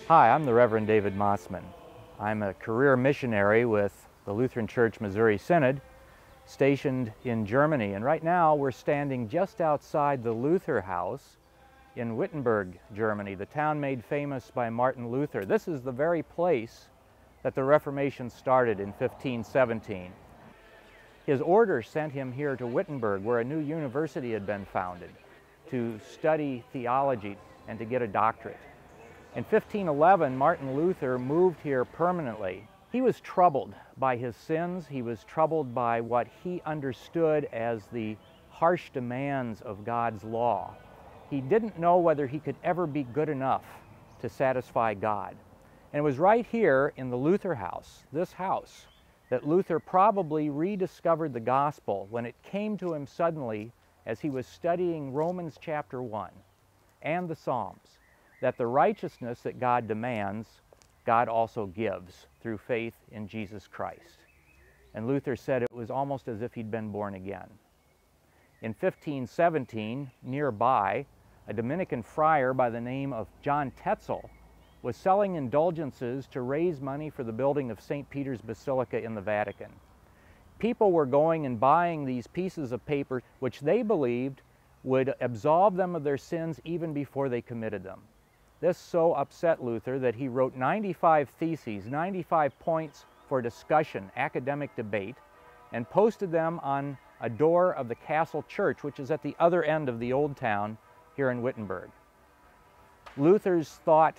Hi, I'm the Reverend David Mossman. I'm a career missionary with the Lutheran Church Missouri Synod, stationed in Germany. And right now we're standing just outside the Luther House in Wittenberg, Germany, the town made famous by Martin Luther. This is the very place that the Reformation started in 1517. His order sent him here to Wittenberg, where a new university had been founded, to study theology and to get a doctorate. In 1511, Martin Luther moved here permanently. He was troubled by his sins. He was troubled by what he understood as the harsh demands of God's law. He didn't know whether he could ever be good enough to satisfy God. And it was right here in the Luther House, this house, that Luther probably rediscovered the gospel when it came to him suddenly as he was studying Romans chapter 1 and the Psalms, that the righteousness that God demands, God also gives through faith in Jesus Christ. And Luther said it was almost as if he'd been born again. In 1517, nearby, a Dominican friar by the name of John Tetzel was selling indulgences to raise money for the building of St. Peter's Basilica in the Vatican. People were going and buying these pieces of paper which they believed would absolve them of their sins even before they committed them. This so upset Luther that he wrote 95 theses, 95 points for discussion, academic debate, and posted them on a door of the castle church, which is at the other end of the old town here in Wittenberg. Luther's thought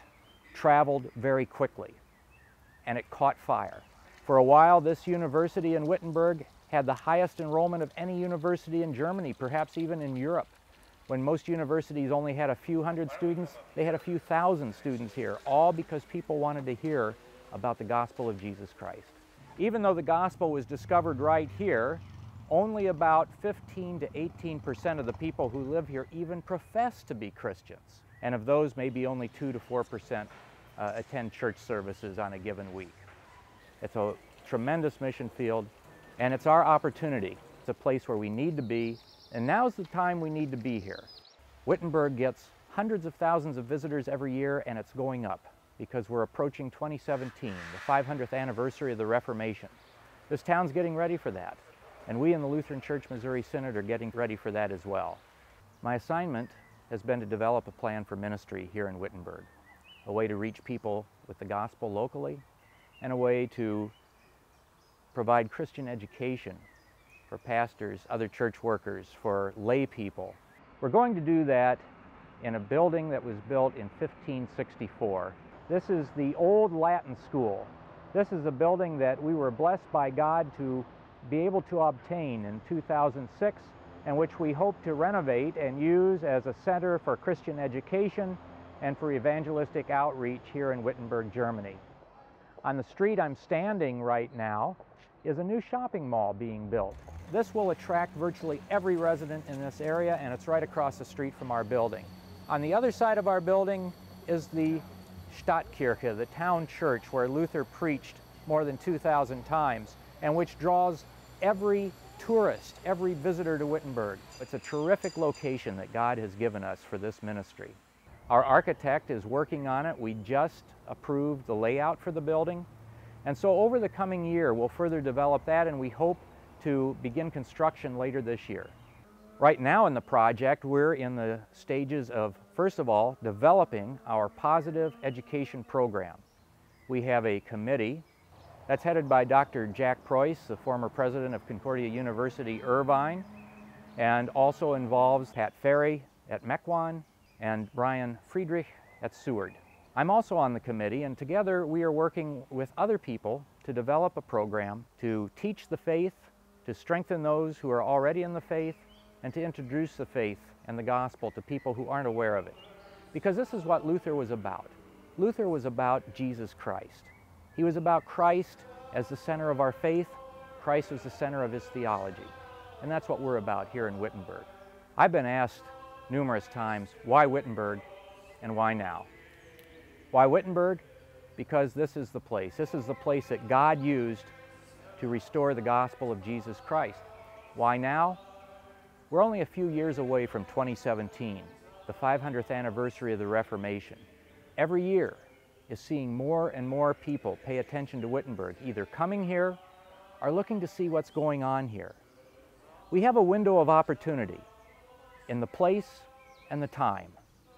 traveled very quickly, and it caught fire. For a while, this university in Wittenberg had the highest enrollment of any university in Germany, perhaps even in Europe. When most universities only had a few hundred students, they had a few thousand students here, all because people wanted to hear about the gospel of Jesus Christ. Even though the gospel was discovered right here, only about 15 to 18% of the people who live here even profess to be Christians. And of those, maybe only 2 to 4% attend church services on a given week. It's a tremendous mission field, and it's our opportunity. It's a place where we need to be, and now's the time we need to be here. Wittenberg gets hundreds of thousands of visitors every year, and it's going up because we're approaching 2017, the 500th anniversary of the Reformation. This town's getting ready for that, and we in the Lutheran Church Missouri Synod are getting ready for that as well. My assignment has been to develop a plan for ministry here in Wittenberg, a way to reach people with the gospel locally, and a way to provide Christian education for pastors, other church workers, for lay people. We're going to do that in a building that was built in 1564. This is the old Latin school. This is a building that we were blessed by God to be able to obtain in 2006, and which we hope to renovate and use as a center for Christian education and for evangelistic outreach here in Wittenberg, Germany. On the street I'm standing right now is a new shopping mall being built. This will attract virtually every resident in this area, and it's right across the street from our building. On the other side of our building is the Stadtkirche, the town church where Luther preached more than 2,000 times, and which draws every tourist, every visitor to Wittenberg. It's a terrific location that God has given us for this ministry. Our architect is working on it. We just approved the layout for the building. And so over the coming year, we'll further develop that, and we hope to begin construction later this year. Right now in the project, we're in the stages of, first of all, developing our positive education program. We have a committee that's headed by Dr. Jack Preuss, the former president of Concordia University, Irvine, and also involves Pat Ferry at Mequon and Brian Friedrich at Seward. I'm also on the committee, and together we are working with other people to develop a program to teach the faith, to strengthen those who are already in the faith, and to introduce the faith and the gospel to people who aren't aware of it. Because this is what Luther was about. Luther was about Jesus Christ. He was about Christ as the center of our faith. Christ was the center of his theology. And that's what we're about here in Wittenberg. I've been asked numerous times, why Wittenberg and why now? Why Wittenberg? Because this is the place. This is the place that God used to restore the gospel of Jesus Christ. Why now? We're only a few years away from 2017, the 500th anniversary of the Reformation. Every year, is seeing more and more people pay attention to Wittenberg, either coming here or looking to see what's going on here. We have a window of opportunity in the place and the time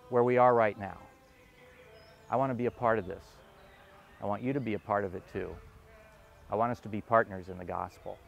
where we are right now. I want to be a part of this. I want you to be a part of it too. I want us to be partners in the gospel.